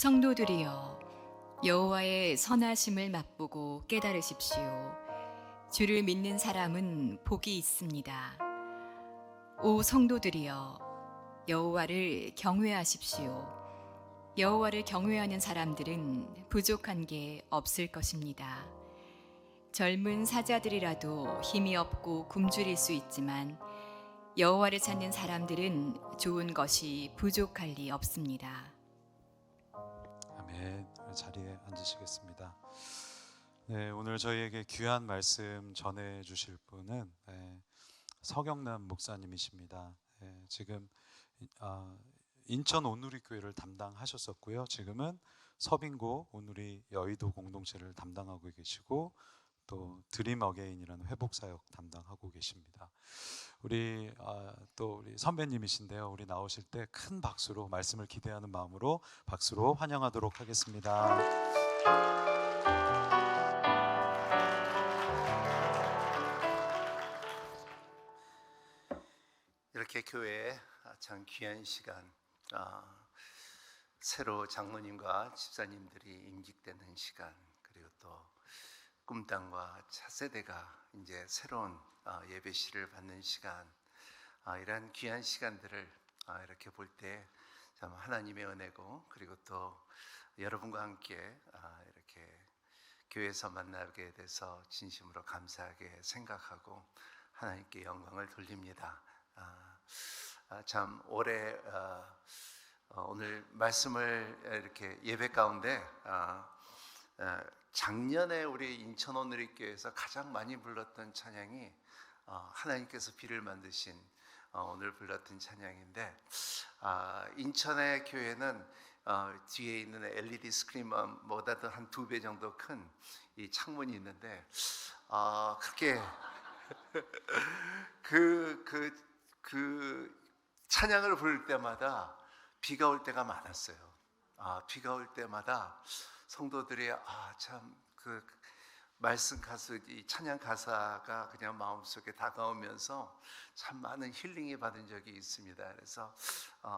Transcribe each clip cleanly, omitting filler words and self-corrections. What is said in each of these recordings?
성도들이여, 여호와의 선하심을 맛보고 깨달으십시오. 주를 믿는 사람은 복이 있습니다. 오 성도들이여, 여호와를 경외하십시오. 여호와를 경외하는 사람들은 부족한 게 없을 것입니다. 젊은 사자들이라도 힘이 없고 굶주릴 수 있지만 여호와를 찾는 사람들은 좋은 것이 부족할 리 없습니다. 아멘. 자리에 앉으시겠습니다. 네, 오늘 저희에게 귀한 말씀 전해 주실 분은 서경남 목사님이십니다. 지금 인천 온누리 교회를 담당하셨었고요. 지금은 서빙고 온누리 여의도 공동체를 담당하고 계시고 또 드림 어게인이라는 회복 사역 담당하고 계십니다. 또 우리 선배님이신데요. 우리 나오실 때 큰 박수로 말씀을 기대하는 마음으로 박수로 환영하도록 하겠습니다. 이렇게 교회에 참 귀한 시간, 새로 장로님과 집사님들이 임직되는 시간, 그리고 또 꿈땅과 차세대가 이제 새로운 예배시를 받는 시간, 이러한 귀한 시간들을 이렇게 볼 때 참 하나님의 은혜고, 그리고 또 여러분과 함께 이렇게 교회에서 만나게 돼서 진심으로 감사하게 생각하고 하나님께 영광을 돌립니다. 참 올해 오늘 말씀을 이렇게 예배 가운데 작년에 우리 인천 온누리교회에서 가장 많이 불렀던 찬양이 하나님께서 비를 만드신 오늘 불렀던 찬양인데, 인천의 교회는 뒤에 있는 LED 스크린보다도 한 2배 정도 큰 이 창문이 있는데 그렇게 그 찬양을 부를 때마다 비가 올 때가 많았어요. 비가 올 때마다 성도들이 참 그 말씀 가사, 이 찬양 가사가 그냥 마음속에 다가오면서 참 많은 힐링이 받은 적이 있습니다. 그래서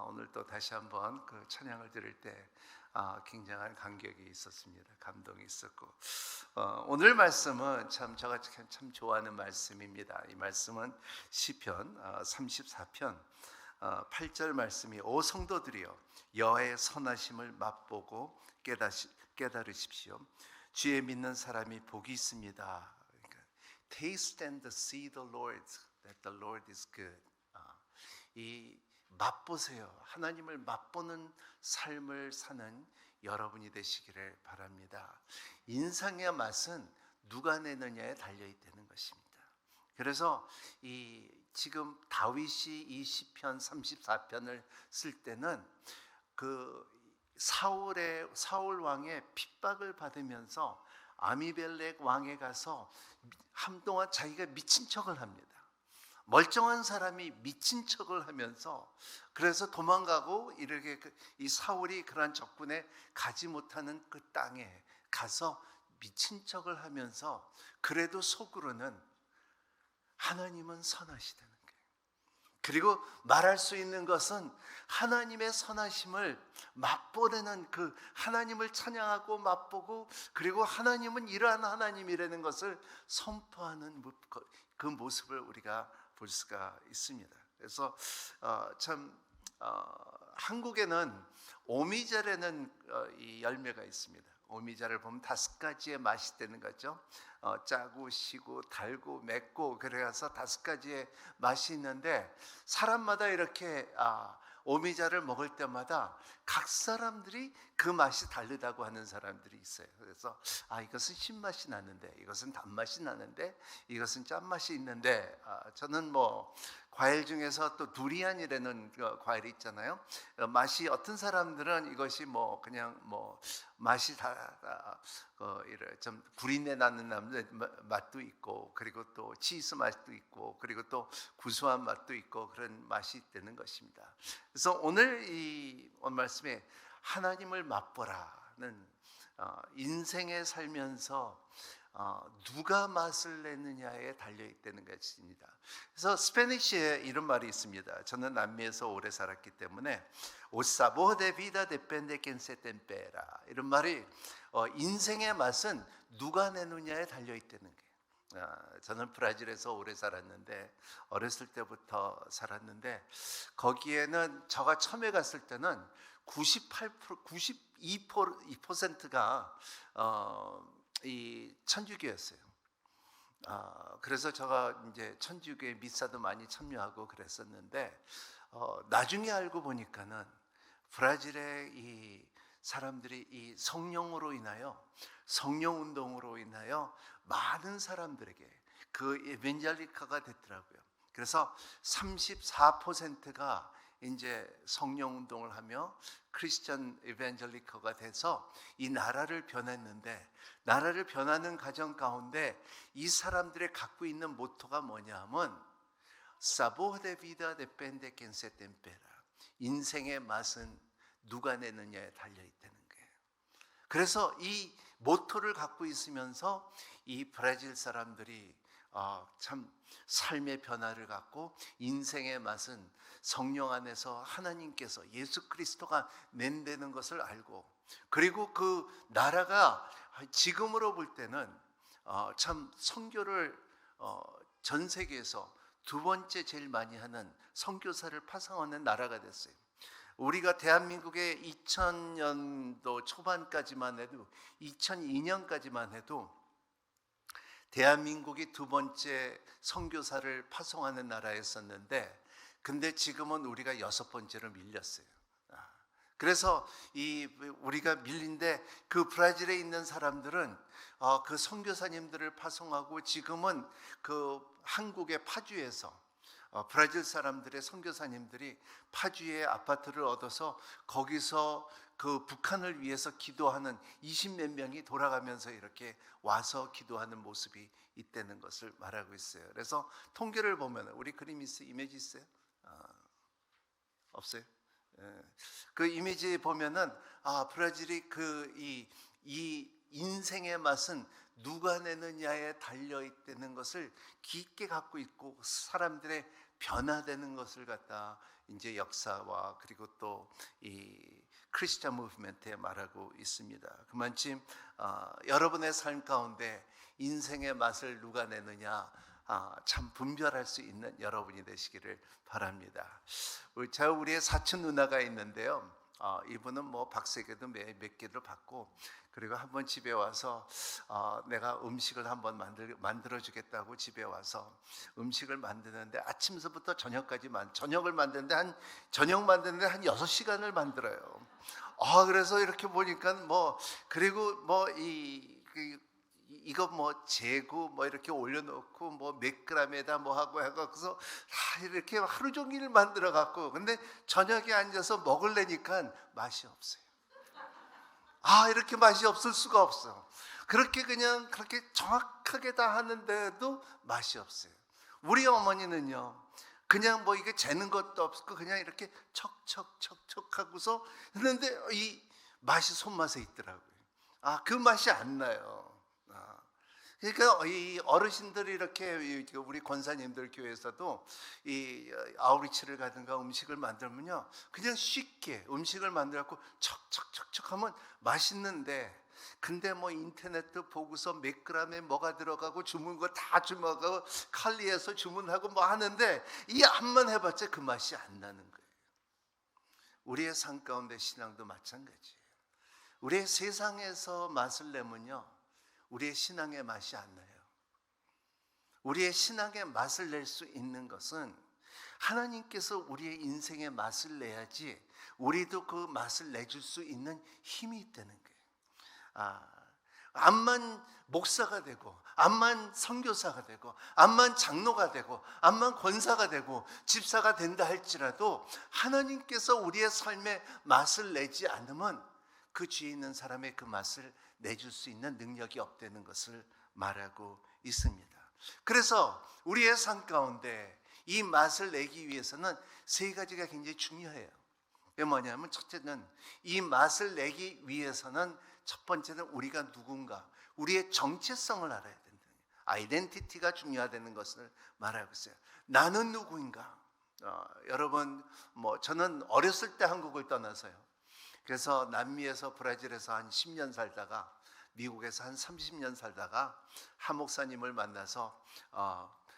오늘 또 다시 한번 그 찬양을 들을 때 굉장한 감격이 있었습니다. 감동이 있었고, 오늘 말씀은 제가 참 좋아하는 말씀입니다. 이 말씀은 시편 34편 8절 말씀이 오 성도들이여 여호와의 선하심을 맛보고 깨달으십시오. 주의 믿는 사람이 복이 있습니다. 그러니까, Taste and see the Lord, that the Lord is good. 이 맛보세요. 하나님을 맛보는 삶을 사는 여러분이 되시기를 바랍니다. 인상의 맛은 누가 내느냐에 달려 있다는 것입니다. 그래서 지금 다윗이 이 시편 34편을 쓸 때는 그 사울 왕의 핍박을 받으면서 아미벨렉 왕에 가서 한동안 자기가 미친 척을 합니다. 멀쩡한 사람이 미친 척을 하면서, 그래서 도망가고 이렇게 이 사울이 그러한 적군에 가지 못하는 그 땅에 가서 미친 척을 하면서 그래도 속으로는 하나님은 선하시다는 거예요. 그리고 말할 수 있는 것은 하나님의 선하심을 맛보려는, 그 하나님을 찬양하고 맛보고, 그리고 하나님은 이러한 하나님이라는 것을 선포하는 그 모습을 우리가 볼 수가 있습니다. 그래서 한국에는 오미자라는 이 열매가 있습니다. 오미자를 보면 5가지의 맛이 되는 거죠. 짜고 시고 달고 맵고, 그래서 5가지의 맛이 있는데, 사람마다 이렇게 오미자를 먹을 때마다 각 사람들이 그 맛이 다르다고 하는 사람들이 있어요. 그래서 이것은 신맛이 나는데, 이것은 단맛이 나는데, 이것은 짠맛이 있는데, 저는 과일 중에서 또 두리안이라는 과일이 있잖아요. 맛이, 어떤 사람들은 이것이 그냥 맛이 좀 구린내 나는 맛도 있고, 그리고 또 치즈 맛도 있고, 그리고 또 구수한 맛도 있고, 그런 맛이 있다는 것입니다. 그래서 오늘 말씀에 하나님을 맛보라는, 인생에 살면서 누가 맛을 내느냐에 달려 있다는 것입니다. 그래서 스페니쉬에 이런 말이 있습니다. 저는 남미에서 오래 살았기 때문에 O sabor de vida depende quien se tempera. 이런 말이 인생의 맛은 누가 내느냐에 달려 있다는 거예요. 저는 브라질에서 오래 살았는데 어렸을 때부터 살았는데 거기에는 제가 처음에 갔을 때는 92%가 이 천주교였어요. 그래서 제가 이제 천주교의 미사도 많이 참여하고 그랬었는데 나중에 알고 보니까는 브라질의 이 사람들이 이 성령으로 인하여 성령 운동으로 인하여 많은 사람들에게 그 에반젤리카가 됐더라고요. 그래서 34%가 이제 성령 운동을 하며 크리스천 에반젤리커가 돼서 이 나라를 변했는데, 나라를 변하는 과정 가운데 이 사람들의 갖고 있는 모토가 뭐냐 하면 Sabor de vida depende quien se tempera. 인생의 맛은 누가 내느냐에 달려 있다는 거예요. 그래서 이 모토를 갖고 있으면서 이 브라질 사람들이 참 삶의 변화를 갖고 인생의 맛은 성령 안에서 하나님께서 예수 그리스도가 낸다는 것을 알고, 그리고 그 나라가 지금으로 볼 때는 참 선교를 전 세계에서 두 번째 제일 많이 하는 선교사를 파송하는 나라가 됐어요. 우리가 대한민국의 2000년도 초반까지만 해도 2002년까지만 해도 대한민국이 두 번째 선교사를 파송하는 나라였었는데, 근데 지금은 우리가 여섯 번째로 밀렸어요. 그래서 우리가 밀린데 그 브라질에 있는 사람들은 그 선교사님들을 파송하고 지금은 그 한국의 파주에서 브라질 사람들의 선교사님들이 파주에 아파트를 얻어서 거기서 그 북한을 위해서 기도하는 20몇 명이 돌아가면서 이렇게 와서 기도하는 모습이 있다는 것을 말하고 있어요. 그래서 통계를 보면 우리 그림 있어요? 이미지 있어요? 없어요? 그 이미지 보면은 브라질이 이 인생의 맛은 누가 내느냐에 달려 있다는 것을 깊게 갖고 있고 사람들의 변화되는 것을 갖다 이제 역사와 그리고 또 이 크리스천 무브먼트에 말하고 있습니다. 그만큼 여러분의 삶 가운데 인생의 맛을 누가 내느냐 참 분별할 수 있는 여러분이 되시기를 바랍니다. 우리의 사촌 누나가 있는데요. 이분은 뭐 박세계도 몇 개를 받고, 그리고 한번 집에 와서 내가 음식을 한번 만들어 주겠다고 집에 와서 음식을 만드는데 아침서부터 저녁을 만드는데 저녁 만드는데 한 6시간을 만들어요. 그래서 이렇게 보니까 그리고 이거 재고 이렇게 올려놓고 몇 그램에다 하고 해서 이렇게 하루 종일 만들어 갖고, 근데 저녁에 앉아서 먹으려니까 맛이 없어요. 이렇게 맛이 없을 수가 없어. 그렇게 정확하게 다 하는데도 맛이 없어요. 우리 어머니는요, 그냥 이게 재는 것도 없고 그냥 이렇게 척척척척 하고서 했는데 이 맛이 손맛에 있더라고요. 그 맛이 안 나요. 그러니까 이 어르신들이 이렇게 우리 권사님들 교회에서도 이 아우리치를 가든가 음식을 만들면요, 그냥 쉽게 음식을 만들고 척척척척 하면 맛있는데, 근데 인터넷도 보고서 몇 그램에 뭐가 들어가고 주문 거 다 주문하고 칼리에서 주문하고 하는데 이 한번 해봤자 그 맛이 안 나는 거예요. 우리의 삶 가운데 신앙도 마찬가지예요. 우리의 세상에서 맛을 내면요, 우리의 신앙의 맛이 안 나요. 우리의 신앙의 맛을 낼 수 있는 것은 하나님께서 우리의 인생의 맛을 내야지 우리도 그 맛을 내줄 수 있는 힘이 있다는 거예요. 암만 목사가 되고 암만 선교사가 되고 암만 장로가 되고 암만 권사가 되고 집사가 된다 할지라도 하나님께서 우리의 삶의 맛을 내지 않으면 그 뒤에 있는 사람의 그 맛을 내줄 수 있는 능력이 없다는 것을 말하고 있습니다. 그래서 우리의 삶 가운데 이 맛을 내기 위해서는 세 가지가 굉장히 중요해요. 그게 뭐냐면, 첫째는 이 맛을 내기 위해서는 첫 번째는 우리가 누군가, 우리의 정체성을 알아야 된다. 아이덴티티가 중요하다는 것을 말하고 있어요. 나는 누구인가? 여러분, 저는 어렸을 때 한국을 떠나서요. 그래서 남미에서 브라질에서 한 10년 살다가 미국에서 한 30년 살다가 한 목사님을 만나서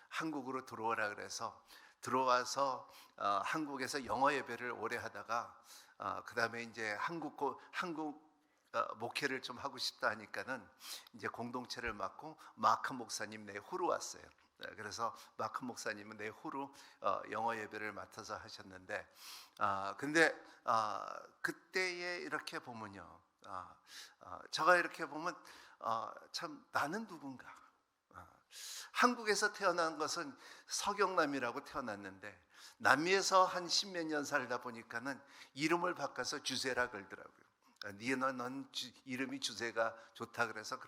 한국으로 들어오라 그래서 들어와서 한국에서 영어 예배를 오래 하다가 그 다음에 이제 한국 목회를 좀 하고 싶다 하니까는 이제 공동체를 맡고 마크 목사님 내후로 왔어요. 그래서 마크 목사님은 내후로 영어 예배를 맡아서 하셨는데, 근데 그때에 이렇게 보면요, 제가 이렇게 보면 참 나는 누군가. 한국에서 태어난 것은 서경남이라고 태어났는데 남미에서 한 십몇 년 살다 보니까는 이름을 바꿔서 주세라 그러더라고요. 넌 이름이 주제가 좋다 그래서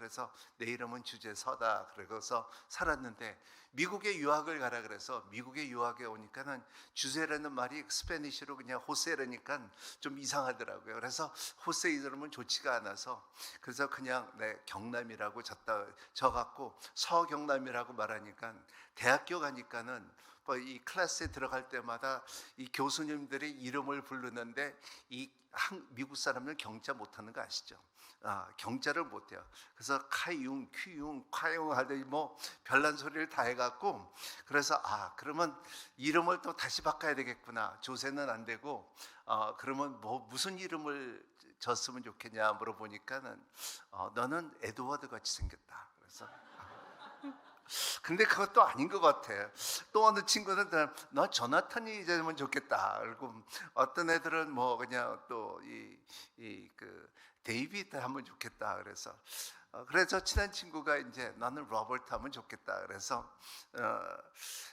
내 이름은 주제서다 그래서 살았는데, 미국에 유학을 가라 그래서 미국에 유학에 오니까는 주제라는 말이 스페니쉬로 그냥 호세라니까 좀 이상하더라고요. 그래서 호세 이름은 좋지가 않아서 그래서 그냥 경남이라고 적었고 서경남이라고 말하니까, 대학교 가니까는 이 클래스에 들어갈 때마다 이 교수님들이 이름을 부르는데 이 미국 사람들 경자 못하는 거 아시죠? 경자를 못해요. 그래서 카융, 퀴융, 콰융 하더니 별난 소리를 다 해갖고, 그래서 그러면 이름을 또 다시 바꿔야 되겠구나. 조세는 안 되고 그러면 무슨 이름을 졌으면 좋겠냐 물어보니까는 너는 에드워드 같이 생겼다. 그래서 근데 그것도 아닌 것 같아. 또 어느 친구는 너 조나탄이 되면 좋겠다. 그리고 어떤 애들은 그냥 또 그 데이비드 하면 좋겠다. 그래서 친한 친구가 이제 나는 로버트 하면 좋겠다. 그래서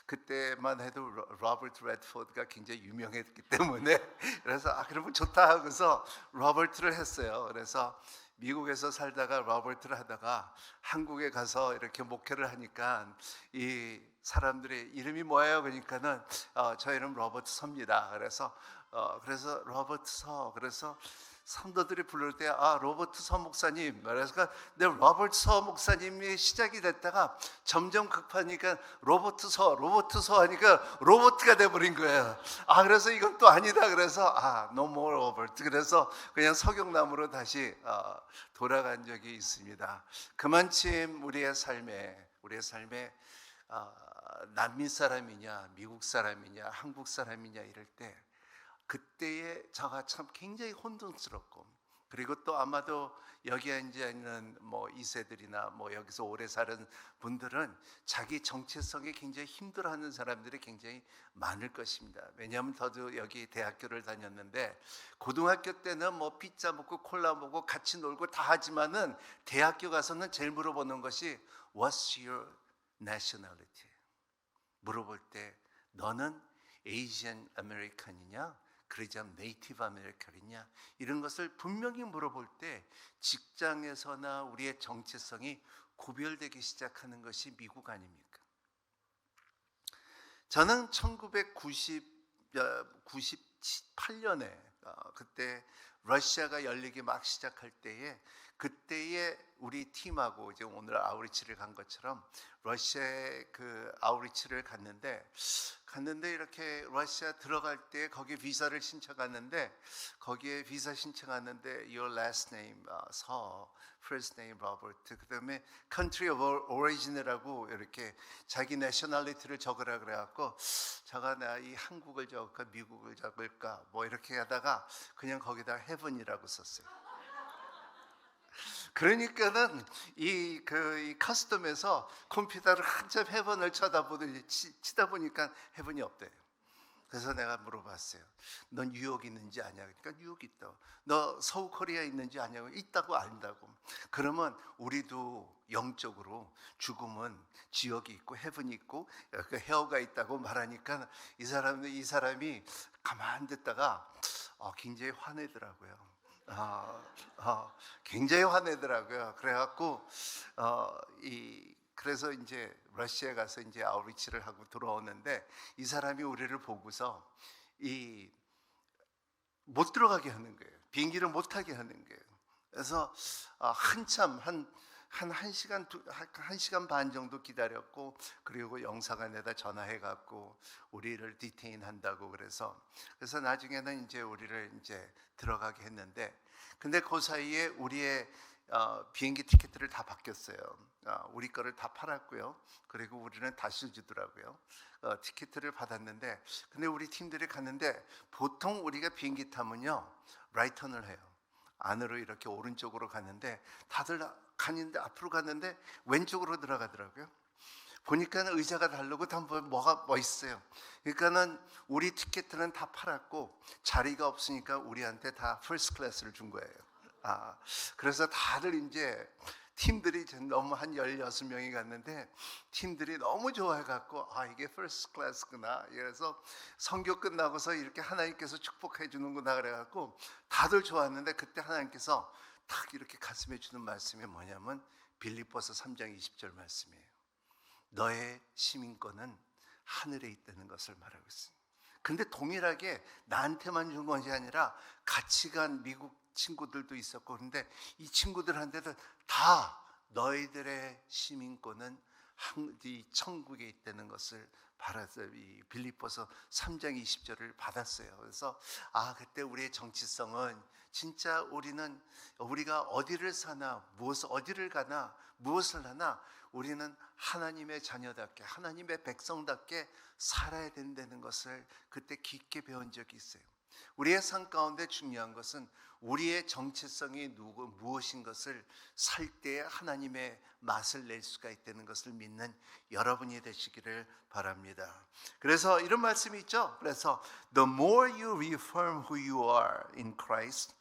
그때만 해도 로버트 레드포드가 굉장히 유명했기 때문에 그래서 그러면 좋다 하고서 로버트를 했어요. 그래서 미국에서 살다가 로버트를 하다가 한국에 가서 이렇게 목회를 하니까 이 사람들이 이름이 뭐예요? 그러니까는 저 이름 로버트 서입니다. 그래서 로버트 서. 그래서 성도들이 부를 때 로버트 서 목사님. 그래서 로버트 서 목사님이 시작이 됐다가 점점 급하니까 로버트 서 하니까 로버트가 돼버린 거예요. 그래서 이건 또 아니다. 그래서 no more 로버트. 그래서 그냥 서경남으로 다시 돌아간 적이 있습니다. 그만큼 우리의 삶에 남미 사람이냐 미국 사람이냐 한국 사람이냐 이럴 때 그때의 저가 참 굉장히 혼돈스럽고, 그리고 또 아마도 여기 앉아 있는 2세들이나 여기서 오래 사는 분들은 자기 정체성에 굉장히 힘들어하는 사람들이 굉장히 많을 것입니다. 왜냐하면 저도 여기 대학교를 다녔는데 고등학교 때는 피자 먹고 콜라 먹고 같이 놀고 다 하지만은 대학교 가서는 제일 물어보는 것이 What's your nationality? 물어볼 때 너는 에이지안 아메리칸이냐? 그러지 않으면 네이티브 아메리칸이냐? 이런 것을 분명히 물어볼 때 직장에서나 우리의 정체성이 구별되기 시작하는 것이 미국 아닙니까? 저는 1998년에 그때 러시아가 열리기 막 시작할 때에 그때에 우리 팀하고 이제 오늘 아우리치를 간 것처럼 러시아에 그 아우리치를 갔는데 이렇게 러시아 들어갈 때 거기 비자를 신청하는데 거기에 비자 신청하는데 your last name 서, first name 로버트, 그다음에 country of origin이라고 이렇게 자기 내셔널리티를 적으라 그래갖고 제가 이 한국을 적을까 미국을 적을까 이렇게 하다가 그냥 거기다 heaven이라고 썼어요. 그러니까는 이 커스텀에서 컴퓨터를 한참 헤븐을 치다 보니까 헤븐이 없대요. 그래서 내가 물어봤어요. 넌 뉴욕 있는지 아냐? 그러니까 뉴욕 있다고. 너 서울 코리아 있는지 아냐고? 있다고 안다고. 그러면 우리도 영적으로 죽음은 지옥이 있고 헤븐이 있고 헤어가 있다고 말하니까 이 사람이 가만 듣다가 굉장히 화내더라고요. 굉장히 화내더라고요. 그래갖고 그래서 이제 러시아에 가서 이제 아우리치를 하고 들어오는데 이 사람이 우리를 보고서 못 들어가게 하는 거예요. 비행기를 못 타게 하는 거예요. 그래서 한참 한 시간 1시간 반 정도 기다렸고, 그리고 영사관에다 전화해 갖고 우리를 디테인 한다고 그래서 나중에는 이제 우리를 이제 들어가게 했는데, 근데 그 사이에 우리의 비행기 티켓들을 다 바뀌었어요. 우리 거를 다 팔았고요. 그리고 우리는 다시 주더라고요. 티켓을 받았는데, 근데 우리 팀들이 갔는데 보통 우리가 비행기 타면요 라이턴을 해요. 안으로 이렇게 오른쪽으로 갔는데 다들 가는데 앞으로 갔는데 왼쪽으로 들어가더라고요. 보니까 의자가 다르고 다 뭐가 멋있어요. 그러니까는 우리 티켓들은 다 팔았고 자리가 없으니까 우리한테 다 퍼스트 클래스를 준 거예요. 그래서 다들 이제 팀들이 너무 한 16명이 갔는데 팀들이 너무 좋아해갖고 이게 퍼스트 클래스구나. 그래서 선교 끝나고서 이렇게 하나님께서 축복해 주는구나 그래갖고 다들 좋았는데, 그때 하나님께서 딱 이렇게 가슴에 주는 말씀이 뭐냐면 빌립보서 3장 20절 말씀이에요. 너의 시민권은 하늘에 있다는 것을 말하고 있습니다. 근데 동일하게 나한테만 준 것이 아니라 같이 간 미국 친구들도 있었고, 그런데 이 친구들한테도 다 너희들의 시민권은 이 천국에 있다는 것을 받았어요. 이 빌립보서 3장 20절을 받았어요. 그래서 그때 우리의 정치성은 진짜 우리가 어디를 사나 어디를 가나 무엇을 하나 우리는 하나님의 자녀답게, 하나님의 백성답게 살아야 된다는 것을 그때 깊게 배운 적이 있어요. 우리의 삶 가운데 중요한 것은 우리의 정체성이 무엇인 것을 살 때 하나님의 맛을 낼 수가 있다는 것을 믿는 여러분이 되시기를 바랍니다. 그래서 이런 말씀이 있죠. 그래서 the more you reaffirm who you are in Christ,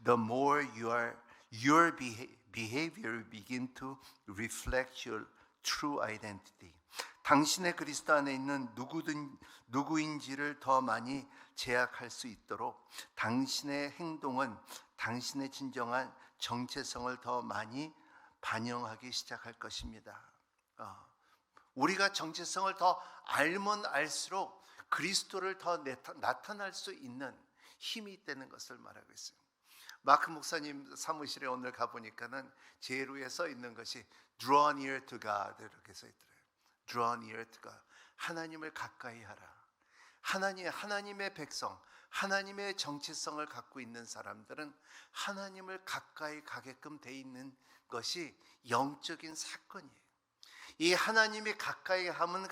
the more your behavior begin to reflect your true identity. 당신의 그리스도 안에 있는 누구인지를 더 많이 제약할 수 있도록 당신의 행동은 당신의 진정한 정체성을 더 많이 반영하기 시작할 것입니다. 우리가 정체성을 더 알면 알수록 그리스도를 더 나타날 수 있는 힘이 있다는 것을 말하고 있어요. 마크 목사님 사무실에 오늘 가보니까는 제일 위에 써 있는 것이 Draw near to God 이렇게 써 있더라고요. Draw near to God. 하나님을 가까이 하라. 하나님의 백성, 하나님의 정체성을 갖고 있는 사람들은 하나님을 가까이 가게끔 돼 있는 것이 영적인 사건이에요. 이 하나님이 가까이 하면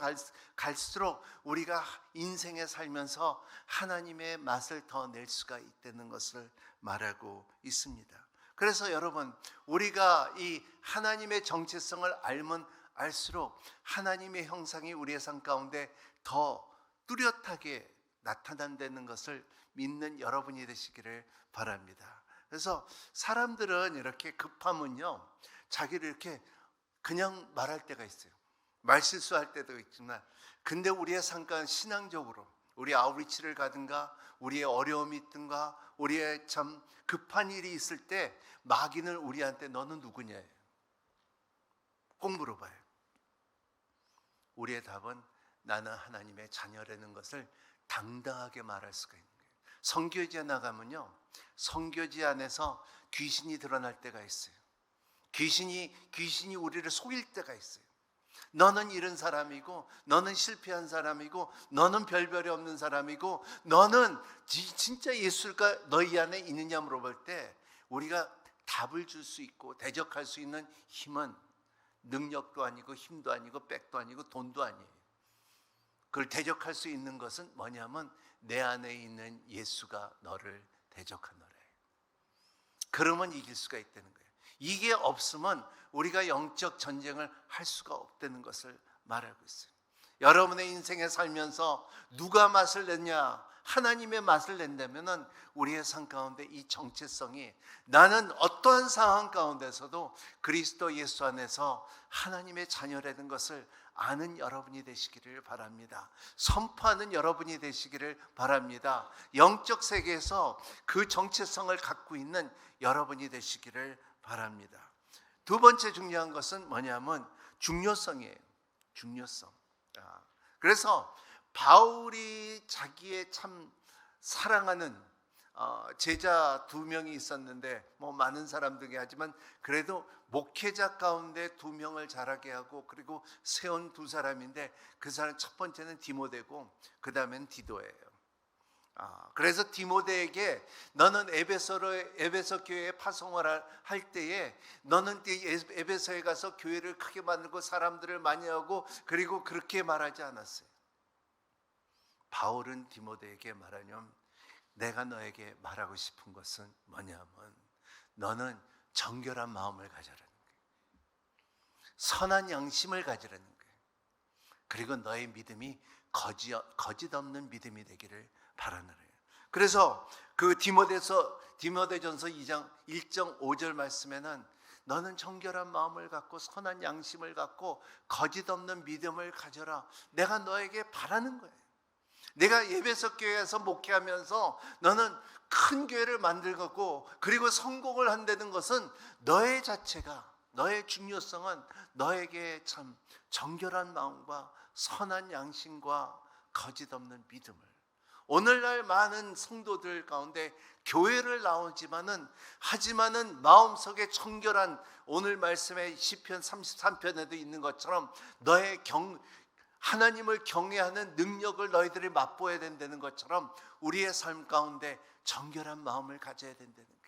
갈수록 우리가 인생에 살면서 하나님의 맛을 더 낼 수가 있다는 것을 말하고 있습니다. 그래서 여러분, 우리가 이 하나님의 정체성을 알면 알수록 하나님의 형상이 우리의 삶 가운데 더 뚜렷하게 나타난다는 것을 믿는 여러분이 되시기를 바랍니다. 그래서 사람들은 이렇게 급하면요 자기를 이렇게 그냥 말할 때가 있어요. 말실수할 때도 있지만, 근데 우리의 삶과 신앙적으로 우리 아우리치를 가든가 우리의 어려움이 있든가 우리의 참 급한 일이 있을 때 마귀는 우리한테 너는 누구냐 꼭 물어봐요. 우리의 답은 나는 하나님의 자녀라는 것을 당당하게 말할 수가 있는 거예요. 선교지에 나가면요 선교지 안에서 귀신이 드러날 때가 있어요. 귀신이 우리를 속일 때가 있어요. 너는 이런 사람이고, 너는 실패한 사람이고, 너는 별별이 없는 사람이고, 너는 진짜 예수가 너희 안에 있느냐 물어볼 때 우리가 답을 줄 수 있고 대적할 수 있는 힘은 능력도 아니고 힘도 아니고 백도 아니고 돈도 아니에요. 그걸 대적할 수 있는 것은 뭐냐면 내 안에 있는 예수가 너를 대적하노래. 그러면 이길 수가 있다는 거예요. 이게 없으면 우리가 영적 전쟁을 할 수가 없다는 것을 말하고 있어요. 여러분의 인생에 살면서 누가 맛을 냈냐? 하나님의 맛을 낸다면은 우리의 삶 가운데 이 정체성이 나는 어떠한 상황 가운데서도 그리스도 예수 안에서 하나님의 자녀라는 것을 아는 여러분이 되시기를 바랍니다. 선포하는 여러분이 되시기를 바랍니다. 영적 세계에서 그 정체성을 갖고 있는 여러분이 되시기를 바랍니다. 두 번째 중요한 것은 뭐냐면 중요성이에요. 중요성. 그래서 바울이 자기의 참 사랑하는 제자 2명이 있었는데 뭐 많은 사람들이 하지만 그래도 목회자 가운데 2명을 자라게 하고 그리고 세운 2사람인데 그 사람 첫 번째는 디모데고 그 다음엔 디도예요. 그래서 디모데에게 너는 에베소 교회에 파송을 할 때에 너는 에베소에 가서 교회를 크게 만들고 사람들을 많이 하고 그리고 그렇게 말하지 않았어요. 바울은 디모데에게 말하냐면 내가 너에게 말하고 싶은 것은 뭐냐면 너는 정결한 마음을 가져라는 거예요. 선한 양심을 가지라는 거예요. 그리고 너의 믿음이 거짓 없는 믿음이 되기를 바라는 거예요. 그래서 그 디모데전서 2장 1장 5절 말씀에는 너는 정결한 마음을 갖고 선한 양심을 갖고 거짓 없는 믿음을 가져라. 내가 너에게 바라는 거예요. 내가 에베소 교회에서 목회하면서 너는 큰 교회를 만들고 그리고 성공을 한다는 것은 너의 자체가 너의 중요성은 너에게 참 정결한 마음과 선한 양심과 거짓 없는 믿음을 오늘날 많은 성도들 가운데 교회를 나오지만은 하지만은 마음속에 정결한 오늘 말씀의 시편 33편에도 있는 것처럼 너의 하나님을 경외하는 능력을 너희들이 맛보아야 된다는 것처럼 우리의 삶 가운데 정결한 마음을 가져야 된다는 거예요.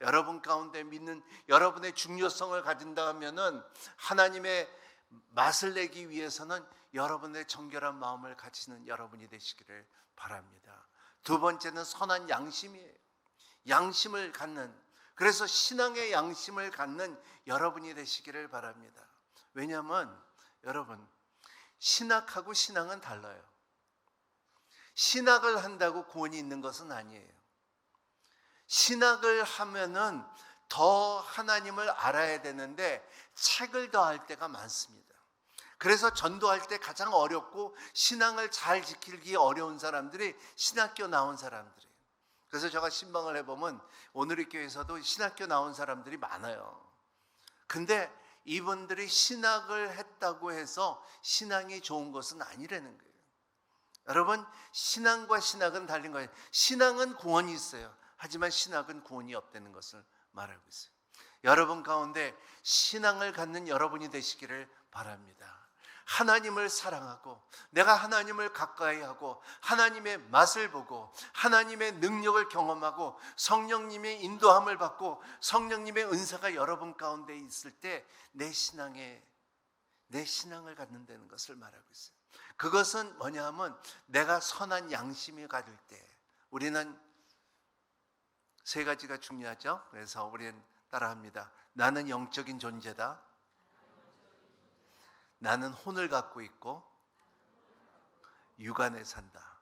여러분 가운데 믿는 여러분의 중요성을 가진다 하면은 하나님의 맛을 내기 위해서는 여러분의 정결한 마음을 가지는 여러분이 되시기를 바랍니다. 2번째는 선한 양심이에요. 양심을 갖는, 그래서 신앙의 양심을 갖는 여러분이 되시기를 바랍니다. 왜냐하면 여러분 신학하고 신앙은 달라요. 신학을 한다고 구원이 있는 것은 아니에요. 신학을 하면은 더 하나님을 알아야 되는데 책을 더할 때가 많습니다. 그래서 전도할 때 가장 어렵고 신앙을 잘 지키기 어려운 사람들이 신학교 나온 사람들이에요. 그래서 제가 신방을 해보면 오늘의 교회에서도 신학교 나온 사람들이 많아요. 근데 이분들이 신학을 했다고 해서 신앙이 좋은 것은 아니라는 거예요. 여러분 신앙과 신학은 달린 거예요. 신앙은 구원이 있어요. 하지만 신학은 구원이 없다는 것을 말하고 있어요. 여러분 가운데 신앙을 갖는 여러분이 되시기를 바랍니다. 하나님을 사랑하고 내가 하나님을 가까이 하고 하나님의 맛을 보고 하나님의 능력을 경험하고 성령님의 인도함을 받고 성령님의 은사가 여러분 가운데 있을 때 내 신앙을 갖는다는 것을 말하고 있어요. 그것은 뭐냐 하면 내가 선한 양심을 가질 때 우리는 3가지가 중요하죠. 그래서 우리는 따라합니다. 나는 영적인 존재다. 나는 혼을 갖고 있고 육안에 산다.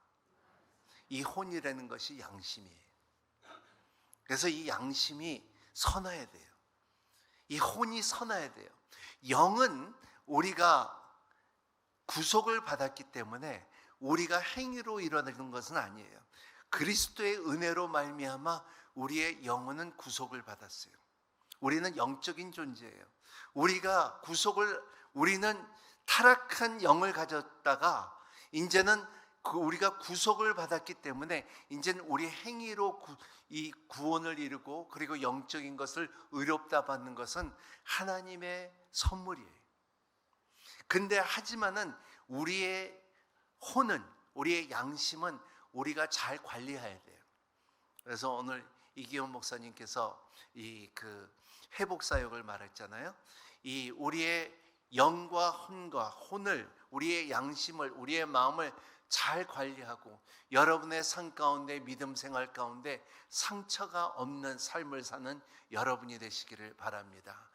이 혼이라는 것이 양심이에요. 그래서 이 양심이 선해야 돼요. 이 혼이 선해야 돼요. 영은 우리가 구속을 받았기 때문에 우리가 행위로 일어나는 것은 아니에요. 그리스도의 은혜로 말미암아 우리의 영혼은 구속을 받았어요. 우리는 영적인 존재예요. 우리는 타락한 영을 가졌다가 이제는 우리가 구속을 받았기 때문에 이제는 우리 행위로 이 구원을 이루고 그리고 영적인 것을 의롭다 받는 것은 하나님의 선물이에요. 근데 하지만은 우리의 혼은 우리의 양심은 우리가 잘 관리해야 돼요. 그래서 오늘 이기훈 목사님께서 이 회복 사역을 말했잖아요. 이 우리의 영과 혼을 우리의 양심을 우리의 마음을 잘 관리하고 여러분의 삶 가운데 믿음 생활 가운데 상처가 없는 삶을 사는 여러분이 되시기를 바랍니다.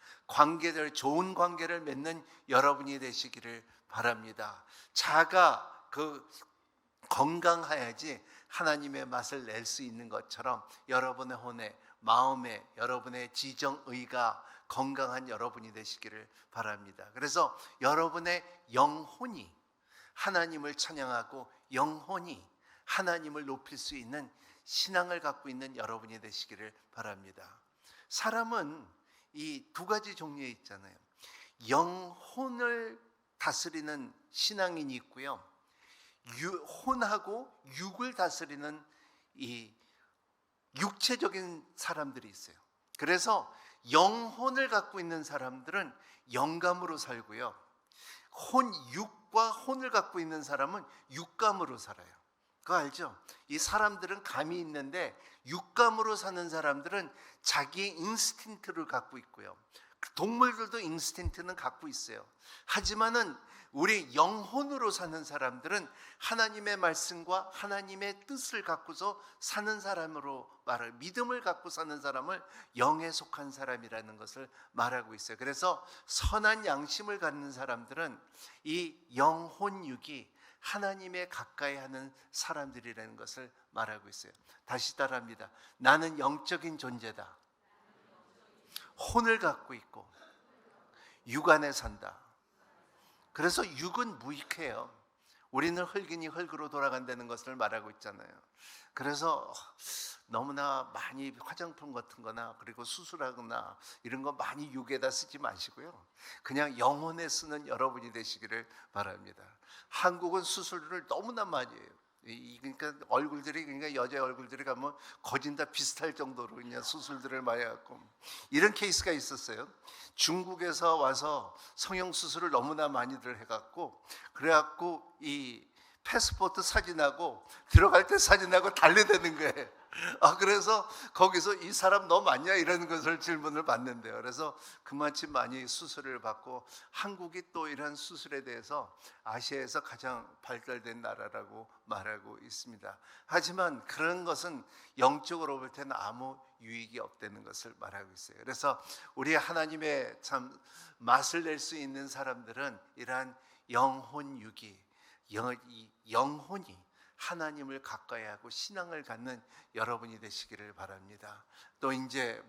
좋은 관계를 맺는 여러분이 되시기를 바랍니다. 자가 건강해야지 하나님의 맛을 낼 수 있는 것처럼 여러분의 혼에 마음에 여러분의 지정의가 건강한 여러분이 되시기를 바랍니다. 그래서 여러분의 영혼이 하나님을 찬양하고 영혼이 하나님을 높일 수 있는 신앙을 갖고 있는 여러분이 되시기를 바랍니다. 사람은 이 2가지 종류에 있잖아요. 영혼을 다스리는 신앙인이 있고요. 혼하고 육을 다스리는 이 육체적인 사람들이 있어요. 그래서 영혼을 갖고 있는 사람들은 영감으로 살고요. 육과 혼을 갖고 있는 사람은 육감으로 살아요. 그거 알죠? 이 사람들은 감이 있는데 육감으로 사는 사람들은 자기의 인스팅트를 갖고 있고요. 동물들도 인스팅트는 갖고 있어요. 하지만은 우리 영혼으로 사는 사람들은 하나님의 말씀과 하나님의 뜻을 갖고서 사는 사람으로 말해요. 믿음을 갖고 사는 사람을 영에 속한 사람이라는 것을 말하고 있어요. 그래서 선한 양심을 갖는 사람들은 이 영혼육이 하나님에 가까이 하는 사람들이라는 것을 말하고 있어요. 다시 따라합니다. 나는 영적인 존재다. 혼을 갖고 있고 육 안에 산다. 그래서 육은 무익해요. 우리는 흙이니 흙으로 돌아간다는 것을 말하고 있잖아요. 그래서 너무나 많이 화장품 같은 거나 그리고 수술하거나 이런 거 많이 육에다 쓰지 마시고요. 그냥 영혼에 쓰는 여러분이 되시기를 바랍니다. 한국은 수술을 너무나 많이 해요. 그러니까 얼굴들이, 그러니까 여자 얼굴들이 가면 거진 다 비슷할 정도로 그냥 수술들을 많이 하고 이런 케이스가 있었어요. 중국에서 와서 성형 수술을 너무나 많이들 해갖고 그래갖고 이 패스포트 사진하고 들어갈 때 사진하고 달리되는 거예요. 그래서 거기서 이 사람 너 맞냐 이런 것을 질문을 받는데요. 그래서 그만큼 많이 수술을 받고 한국이 또 이런 수술에 대해서 아시아에서 가장 발달된 나라라고 말하고 있습니다. 하지만 그런 것은 영적으로 볼 때는 아무 유익이 없다는 것을 말하고 있어요. 그래서 우리 하나님의 참 맛을 낼 수 있는 사람들은 이러한 영혼육이 영혼이 하나님을 가까이 하고 신앙을 갖는 여러분이 되시기를 바랍니다. 또 이제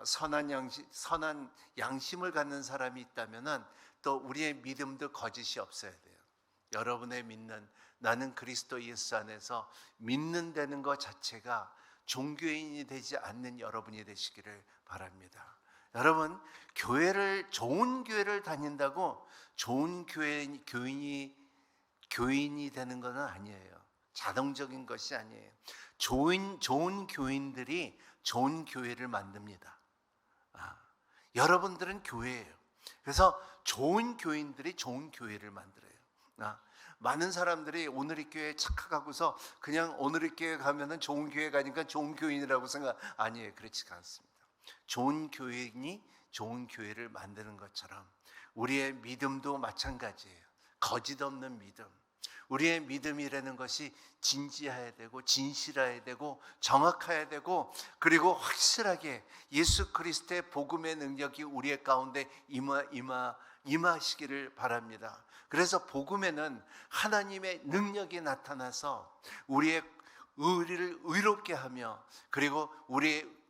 선한 양심을 갖는 사람이 있다면은 또 우리의 믿음도 거짓이 없어야 돼요. 여러분의 믿는 나는 그리스도 예수 안에서 믿는다는 것 자체가 종교인이 되지 않는 여러분이 되시기를 바랍니다. 여러분, 좋은 교회를 다닌다고 좋은 교인이 되는 것은 아니에요. 자동적인 것이 아니에요. 좋은 교인들이 좋은 교회를 만듭니다. 여러분들은 교회예요. 그래서 좋은 교인들이 좋은 교회를 만들어요. 많은 사람들이 오늘의 교회에 착각하고서 그냥 오늘의 교회 가면은 좋은 교회 가니까 좋은 교인이라고 생각, 아니에요. 그렇지가 않습니다. 좋은 교인이 좋은 교회를 만드는 것처럼 우리의 믿음도 마찬가지예요. 거짓 없는 믿음. 우리의 믿음이라는 것이 진지해야 되고 진실해야 되고 정확해야 되고 그리고 확실하게 예수 그리스도의 복음의 능력이 우리의 가운데 임하시기를 바랍니다. 그래서 복음에는 하나님의 능력이 나타나서 우리의 의리를 의롭게 하며 그리고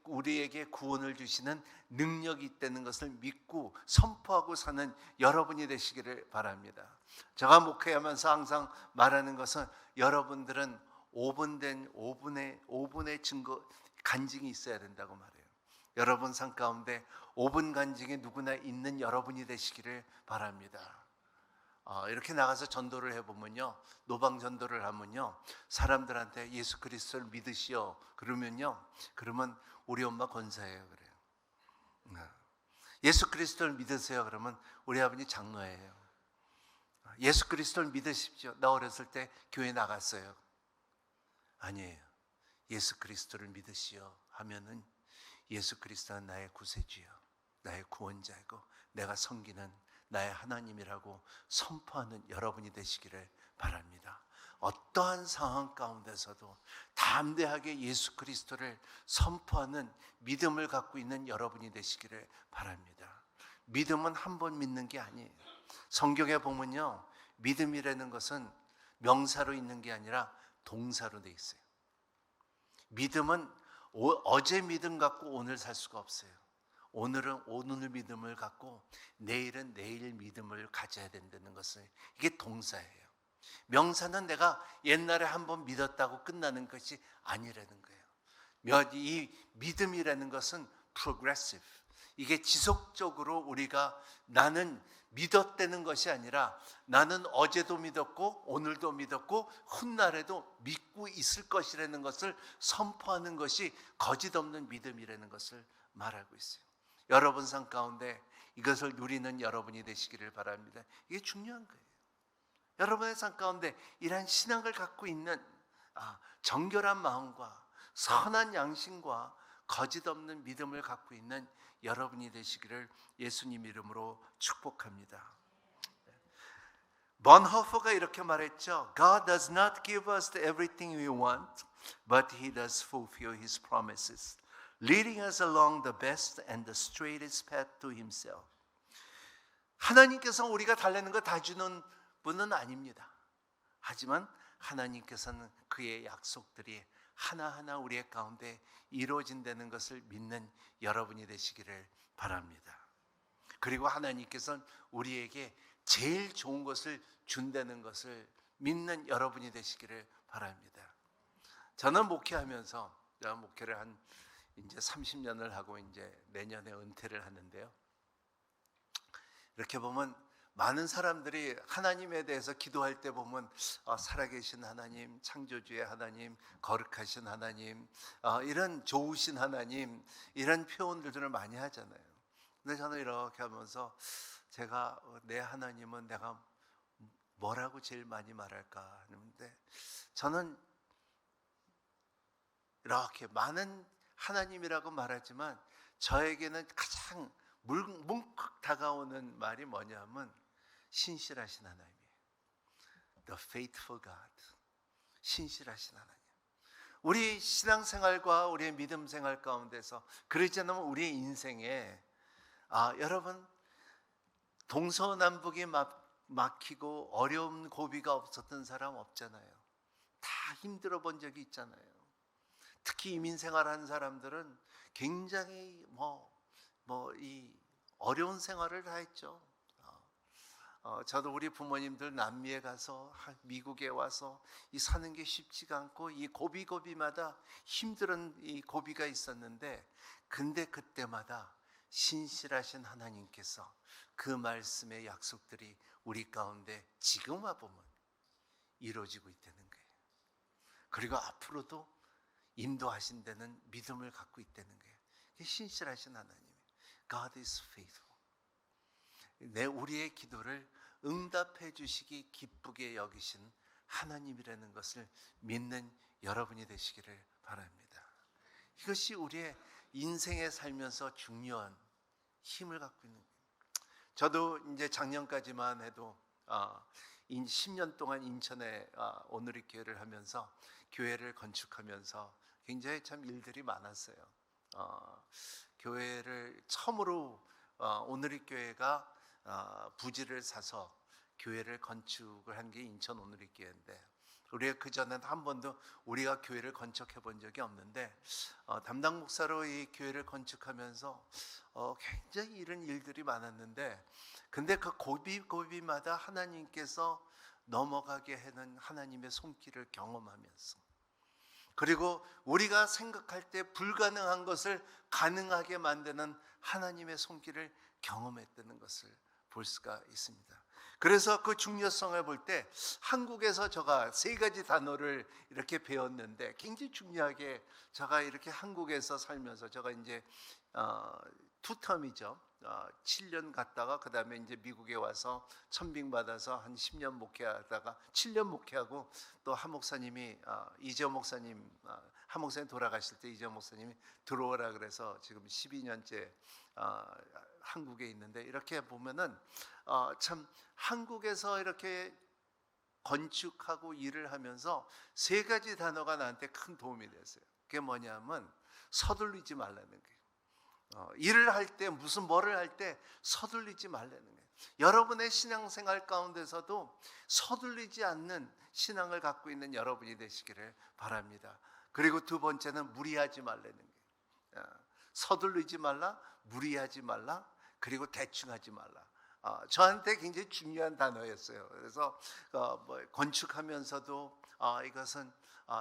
우리에게 구원을 주시는 능력이 있다는 것을 믿고 선포하고 사는 여러분이 되시기를 바랍니다. 제가 목회하면서 항상 말하는 것은 여러분들은 5분의 증거 간증이 있어야 된다고 말해요. 여러분 삶 가운데 5분 간증이 누구나 있는 여러분이 되시기를 바랍니다. 이렇게 나가서 전도를 해보면요, 노방 전도를 하면요, 사람들한테 예수 그리스도를 믿으시오 그러면 우리 엄마 권사예요 그래요. 예수 그리스도를 믿으세요 그러면 우리 아버지 장로예요. 예수 그리스도를 믿으십시오. 나 어렸을 때 교회 나갔어요. 아니에요. 예수 그리스도를 믿으시오 하면은 예수 그리스도는 나의 구세주요, 나의 구원자이고 내가 섬기는 나의 하나님이라고 선포하는 여러분이 되시기를 바랍니다. 어떠한 상황 가운데서도 담대하게 예수 그리스도를 선포하는 믿음을 갖고 있는 여러분이 되시기를 바랍니다. 믿음은 한 번 믿는 게 아니에요. 성경에 보면요, 믿음이라는 것은 명사로 있는 게 아니라 동사로 돼 있어요. 믿음은 어제 믿음 갖고 오늘 살 수가 없어요. 오늘은 오늘 믿음을 갖고 내일은 내일 믿음을 가져야 된다는 것을, 이게 동사예요. 명사는 내가 옛날에 한번 믿었다고 끝나는 것이 아니라는 거예요. 이 믿음이라는 것은 progressive, 이게 지속적으로 우리가 나는 믿었다는 것이 아니라 나는 어제도 믿었고 오늘도 믿었고 훗날에도 믿고 있을 것이라는 것을 선포하는 것이 거짓 없는 믿음이라는 것을 말하고 있어요. 여러분 삶 가운데 이것을 누리는 여러분이 되시기를 바랍니다. 이게 중요한 거예요. 여러분의 삶 가운데 이러한 신앙을 갖고 있는 정결한 마음과 선한 양심과 거짓 없는 믿음을 갖고 있는 여러분이 되시기를 예수님 이름으로 축복합니다. 번호퍼가 이렇게 말했죠. God does not give us everything we want, but He does fulfill His promises, leading us along the best and the straightest path to Himself. 하나님께서 우리가 달라는 거 다 주는 분은 아닙니다. 하지만 하나님께서는 그의 약속들이 하나하나 우리의 가운데 이루어진다는 것을 믿는 여러분이 되시기를 바랍니다. 그리고 하나님께서는 우리에게 제일 좋은 것을 준다는 것을 믿는 여러분이 되시기를 바랍니다. 저는 목회하면서 제가 목회를 한 이제 30년을 하고 이제 내년에 은퇴를 하는데요. 이렇게 보면 많은 사람들이 하나님에 대해서 기도할 때 보면 살아계신 하나님, 창조주의 하나님, 거룩하신 하나님, 이런 좋으신 하나님, 이런 표현들을 많이 하잖아요. 근데 저는 이렇게 하면서 제가 내 하나님은 내가 뭐라고 제일 많이 말할까 하는데, 저는 이렇게 많은 하나님이라고 말하지만 저에게는 가장 뭉클 다가오는 말이 뭐냐면 신실하신 하나님이에요. The faithful God. 신실하신 하나님. 우리 신앙생활과 우리의 믿음 생활 가운데서 그러지 않으면 우리의 인생에 여러분 동서남북이 막히고 어려운 고비가 없었던 사람 없잖아요. 다 힘들어 본 적이 있잖아요. 특히 이민 생활하는 사람들은 굉장히 이 어려운 생활을 다 했죠. 저도 우리 부모님들 남미에 가서 미국에 와서 이 사는 게 쉽지가 않고 이 고비마다 힘든 이 고비가 있었는데, 근데 그때마다 신실하신 하나님께서 그 말씀의 약속들이 우리 가운데 지금 와보면 이루어지고 있다는 거예요. 그리고 앞으로도 인도하신 데는 믿음을 갖고 있다는 거예요. 신실하신 하나님, God is faithful. 우리의 기도를 응답해 주시기 기쁘게 여기신 하나님이라는 것을 믿는 여러분이 되시기를 바랍니다. 이것이 우리의 인생에 살면서 중요한 힘을 갖고 있는 거예요. 저도 이제 작년까지만 해도 10년 동안 인천에 오늘의 교회를 하면서 교회를 건축하면서 굉장히 참 일들이 많았어요. 교회를 처음으로 오늘의 교회가 부지를 사서 교회를 건축을 한 게 인천 오늘의 교회인데, 우리가 그전에는 한 번도 우리가 교회를 건축해 본 적이 없는데 담당 목사로 이 교회를 건축하면서 굉장히 이런 일들이 많았는데, 근데 그 고비마다 하나님께서 넘어가게 하는 하나님의 손길을 경험하면서, 그리고 우리가 생각할 때 불가능한 것을 가능하게 만드는 하나님의 손길을 경험했다는 것을 볼 수가 있습니다. 그래서 그 중요성을 볼 때 한국에서 제가 3가지 단어를 이렇게 배웠는데, 굉장히 중요하게 제가 이렇게 한국에서 살면서 제가 이제 투텀이죠. 7년 갔다가 그 다음에 이제 미국에 와서 천빙 받아서 한 10년 목회하다가 7년 목회하고, 또 한 목사님이 이재호 목사님, 한 목사님 돌아가실 때 이재호 목사님이 들어오라 그래서 지금 12년째 한국에 있는데, 이렇게 보면은 참 한국에서 이렇게 건축하고 일을 하면서 3가지 단어가 나한테 큰 도움이 됐어요. 그게 뭐냐면 서둘리지 말라는 거예요. 일을 할 때 뭐를 할 때 서둘리지 말라는 거예요. 여러분의 신앙생활 가운데서도 서둘리지 않는 신앙을 갖고 있는 여러분이 되시기를 바랍니다. 그리고 2번째는 무리하지 말라는 거예요. 서둘리지 말라, 무리하지 말라, 그리고 대충 하지 말라. 저한테 굉장히 중요한 단어였어요. 그래서 건축하면서도 이것은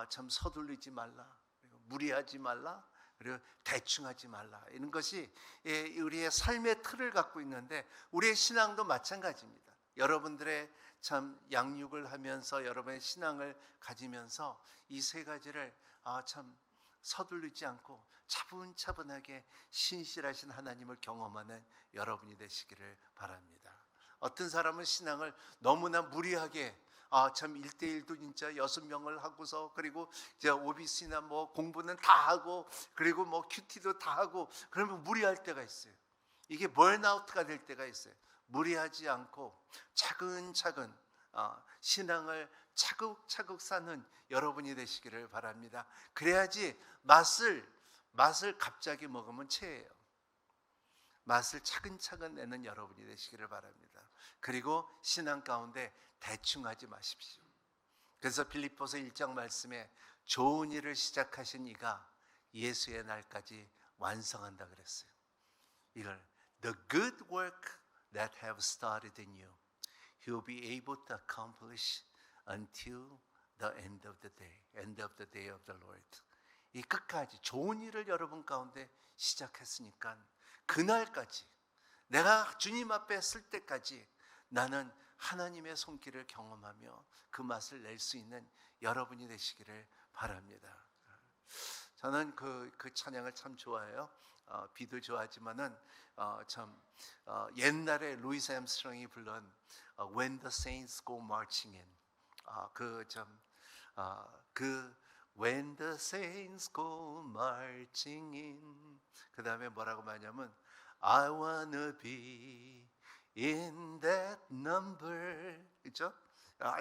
참 서둘리지 말라, 그리고 무리하지 말라, 그리고 대충 하지 말라. 이런 것이 우리의 삶의 틀을 갖고 있는데 우리의 신앙도 마찬가지입니다. 여러분들의 참 양육을 하면서 여러분의 신앙을 가지면서 이 세 가지를 참 서두르지 않고 차분차분하게 신실하신 하나님을 경험하는 여러분이 되시기를 바랍니다. 어떤 사람은 신앙을 너무나 무리하게 참 1대1도 진짜 6명을 하고서 그리고 이제 오비스나 뭐 공부는 다 하고 그리고 뭐 큐티도 다 하고 그러면 무리할 때가 있어요. 이게 번아웃가 될 때가 있어요. 무리하지 않고 차근차근 신앙을 차곡차곡 사는 여러분이 되시기를 바랍니다. 그래야지 맛을 갑자기 먹으면 체해요. 맛을 차근차근 내는 여러분이 되시기를 바랍니다. 그리고 신앙 가운데 대충 하지 마십시오. 그래서 빌립보서 1장 말씀에 좋은 일을 시작하신 이가 예수의 날까지 완성한다 그랬어요. 이걸 The good work that have started in you, He will be able to accomplish until the end of the day of the Lord. 이 끝까지 좋은 일을 여러분 가운데 시작했으니까 그날까지 내가 주님 앞에 설 때까지 나는 하나님의 손길을 경험하며 그 맛을 낼 수 있는 여러분이 되시기를 바랍니다. 저는 그 찬양을 참 좋아해요. 비도 좋아하지만은 옛날에 루이스 햄스트롱이 불른 When the Saints Go Marching In, When the Saints Go Marching In, 그 다음에 뭐라고 말하냐면 I wanna be in that number, 그렇죠?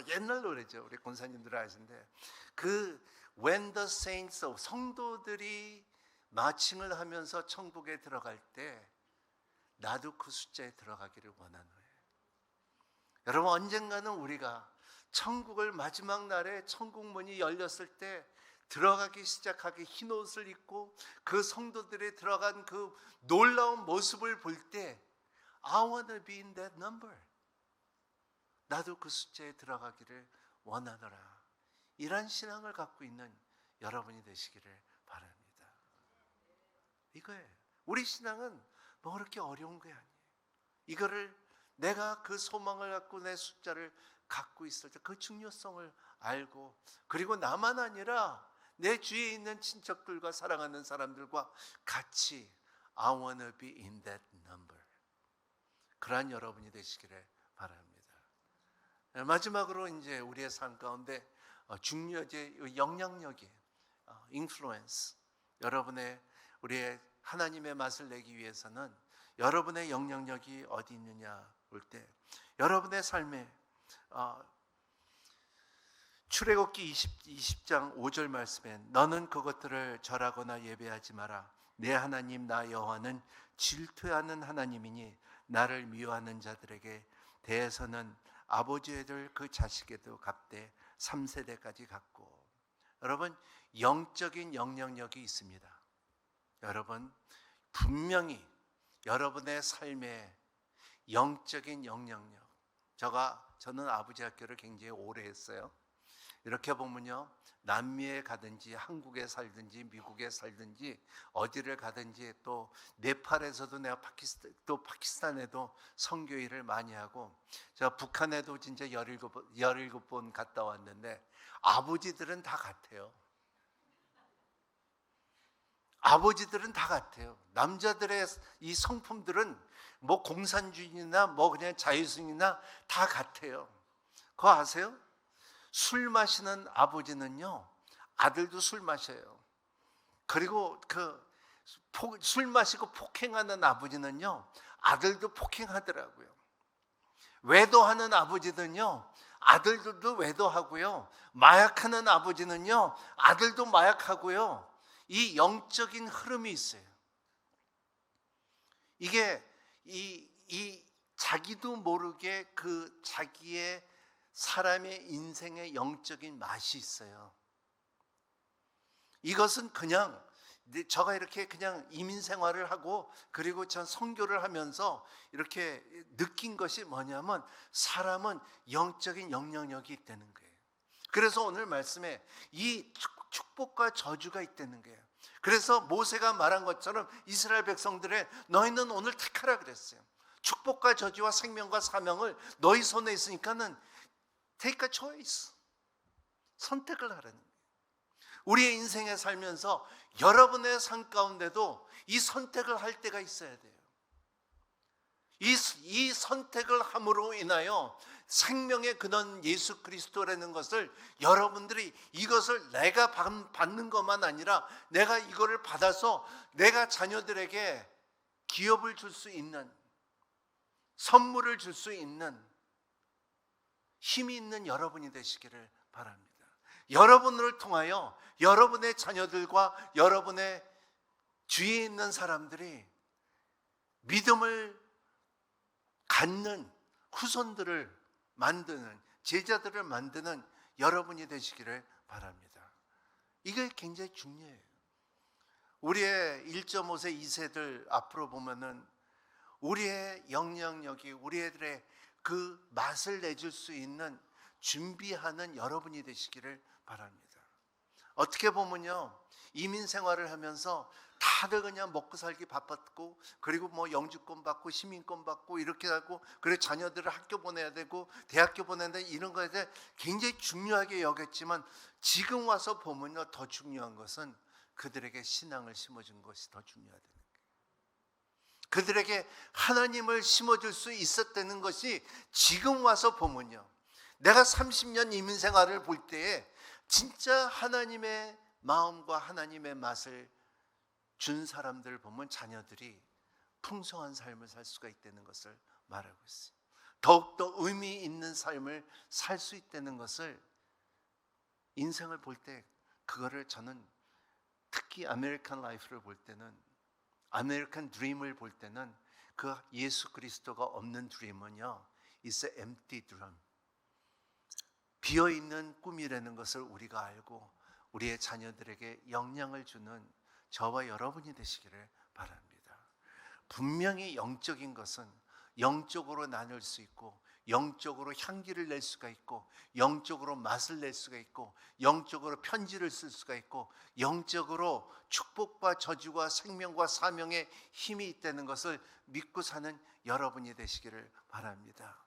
옛날 노래죠. 우리 권사님들 아시는데 그 When the Saints, 성도들이 마칭을 하면서 천국에 들어갈 때 나도 그 숫자에 들어가기를 원하는 거예요. 여러분 언젠가는 우리가 천국을 마지막 날에 천국 문이 열렸을 때 들어가기 시작하기 흰 옷을 입고 그 성도들이 들어간 그 놀라운 모습을 볼 때 I wanna be in that number. 나도 그 숫자에 들어가기를 원하노라. 이런 신앙을 갖고 있는 여러분이 되시기를 바랍니다. 이거예요. 우리 신앙은 뭐 그렇게 어려운 게 아니에요. 이거를 내가 그 소망을 갖고 내 숫자를 갖고 있을 때 그 중요성을 알고 그리고 나만 아니라 내 주위에 있는 친척들과 사랑하는 사람들과 같이 I wanna be in that number. 그러한 여러분이 되시기를 바랍니다. 마지막으로 이제 우리의 삶 가운데 중요한 영향력이 influence. 여러분의 우리의 하나님의 맛을 내기 위해서는 여러분의 영향력이 어디 있느냐 볼 때 여러분의 삶에 출애굽기 20장 5절 말씀에 너는 그것들을 절하거나 예배하지 마라. 내 하나님 나 여호와는 질투하는 하나님이니 나를 미워하는 자들에게 대해서는 아버지들 그 자식에도 갚되 3세대까지 갚고. 여러분 영적인 영향력이 있습니다. 여러분 분명히 여러분의 삶에 영적인 영향력. 저는 아버지 학교를 굉장히 오래 했어요. 이렇게 보면요, 남미에 가든지 한국에 살든지 미국에 살든지 어디를 가든지 또 네팔에서도 내가 파키스탄에도 선교 일을 많이 하고 제가 북한에도 진짜 17번 갔다 왔는데 아버지들은 다 같아요. 아버지들은 다 같아요. 남자들의 이 성품들은 뭐 공산주의나 뭐 그냥 자유주의나 다 같아요. 그거 아세요? 술 마시는 아버지는요, 아들도 술 마셔요. 그리고 술 마시고 폭행하는 아버지는요, 아들도 폭행하더라고요. 외도하는 아버지는요, 아들들도 외도하고요. 마약하는 아버지는요, 아들도 마약하고요. 이 영적인 흐름이 있어요. 이게 이 자기도 모르게 그 자기의 사람의 인생의 영적인 맛이 있어요. 이것은 그냥 저가 이렇게 그냥 이민 생활을 하고 그리고 전 선교를 하면서 이렇게 느낀 것이 뭐냐면 사람은 영적인 영향력이 있다는 거예요. 그래서 오늘 말씀에 이 축복과 저주가 있다는 거예요. 그래서 모세가 말한 것처럼 이스라엘 백성들의 너희는 오늘 택하라 그랬어요. 축복과 저주와 생명과 사명을 너희 손에 있으니까는 take a choice. 선택을 하라는 거예요. 우리의 인생에 살면서 여러분의 삶 가운데도 이 선택을 할 때가 있어야 돼요. 이 선택을 함으로 인하여 생명의 근원 예수 그리스도라는 것을 여러분들이 이것을 내가 받는 것만 아니라 내가 이거를 받아서 내가 자녀들에게 기업을 줄 수 있는, 선물을 줄 수 있는 힘이 있는 여러분이 되시기를 바랍니다. 여러분을 통하여 여러분의 자녀들과 여러분의 주위에 있는 사람들이 믿음을 갖는 후손들을 만드는, 제자들을 만드는 여러분이 되시기를 바랍니다. 이게 굉장히 중요해요. 우리의 1.5세, 2세들 앞으로 보면은 우리의 영향력이 우리들의 그 맛을 내줄 수 있는 준비하는 여러분이 되시기를 바랍니다. 어떻게 보면요, 이민 생활을 하면서 다들 그냥 먹고 살기 바빴고, 그리고 뭐 영주권 받고 시민권 받고 이렇게 하고, 그래 자녀들을 학교 보내야 되고 대학교 보내야 되고 이런 거에 대해 굉장히 중요하게 여겼지만 지금 와서 보면요, 더 중요한 것은 그들에게 신앙을 심어준 것이 더 중요하다는 거예요. 그들에게 하나님을 심어줄 수 있었다는 것이 지금 와서 보면요, 내가 30년 이민 생활을 볼 때에 진짜 하나님의 마음과 하나님의 맛을 준 사람들을 보면 자녀들이 풍성한 삶을 살 수가 있다는 것을 말하고 있어요. 더욱더 의미 있는 삶을 살 수 있다는 것을, 인생을 볼 때 그거를 저는 특히 아메리칸 라이프를 볼 때는, 아메리칸 드림을 볼 때는 그 예수 그리스도가 없는 드림은요, It's an empty dream. 비어있는 꿈이라는 것을 우리가 알고 우리의 자녀들에게 영향을 주는 저와 여러분이 되시기를 바랍니다. 분명히 영적인 것은 영적으로 나눌 수 있고, 영적으로 향기를 낼 수가 있고, 영적으로 맛을 낼 수가 있고, 영적으로 편지를 쓸 수가 있고, 영적으로 축복과 저주와 생명과 사명의 힘이 있다는 것을 믿고 사는 여러분이 되시기를 바랍니다.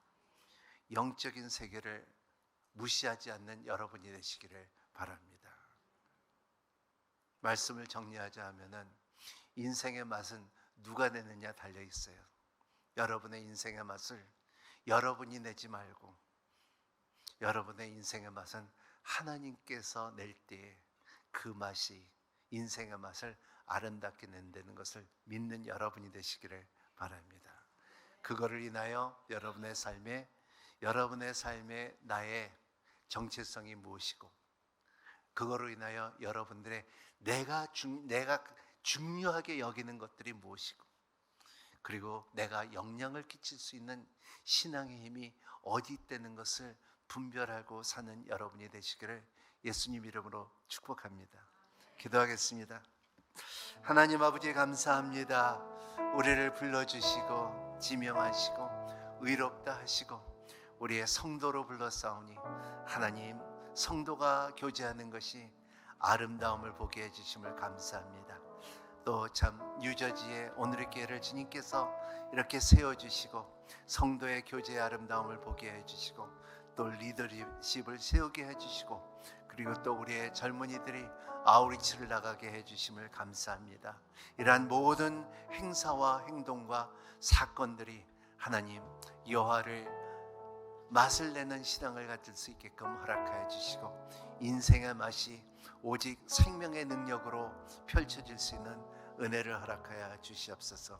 영적인 세계를 무시하지 않는 여러분이 되시기를 바랍니다. 말씀을 정리하자 하면은 인생의 맛은 누가 내느냐 달려 있어요. 여러분의 인생의 맛을 여러분이 내지 말고 여러분의 인생의 맛은 하나님께서 낼 때에 그 맛이 인생의 맛을 아름답게 낸다는 것을 믿는 여러분이 되시기를 바랍니다. 그거를 인하여 여러분의 삶에 나의 정체성이 무엇이고, 그거로 인하여 여러분들의 내가 중요하게 여기는 것들이 무엇이고, 그리고 내가 영향을 끼칠 수 있는 신앙의 힘이 어디 있다는 것을 분별하고 사는 여러분이 되시기를 예수님 이름으로 축복합니다. 기도하겠습니다. 하나님 아버지, 감사합니다. 우리를 불러주시고 지명하시고 의롭다 하시고 우리의 성도로 불러싸우니 하나님, 성도가 교제하는 것이 아름다움을 보게 해주심을 감사합니다. 또 참 뉴저지에 오늘의 기회를 주님께서 이렇게 세워주시고 성도의 교제의 아름다움을 보게 해주시고 또 리더십을 세우게 해주시고, 그리고 또 우리의 젊은이들이 아우리치를 나가게 해주심을 감사합니다. 이러한 모든 행사와 행동과 사건들이 하나님 여호와를 맛을 내는 신앙을 가질 수 있게끔 허락하여 주시고, 인생의 맛이 오직 생명의 능력으로 펼쳐질 수 있는 은혜를 허락하여 주시옵소서.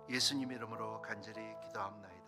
예수님 이름으로 간절히 기도합니다.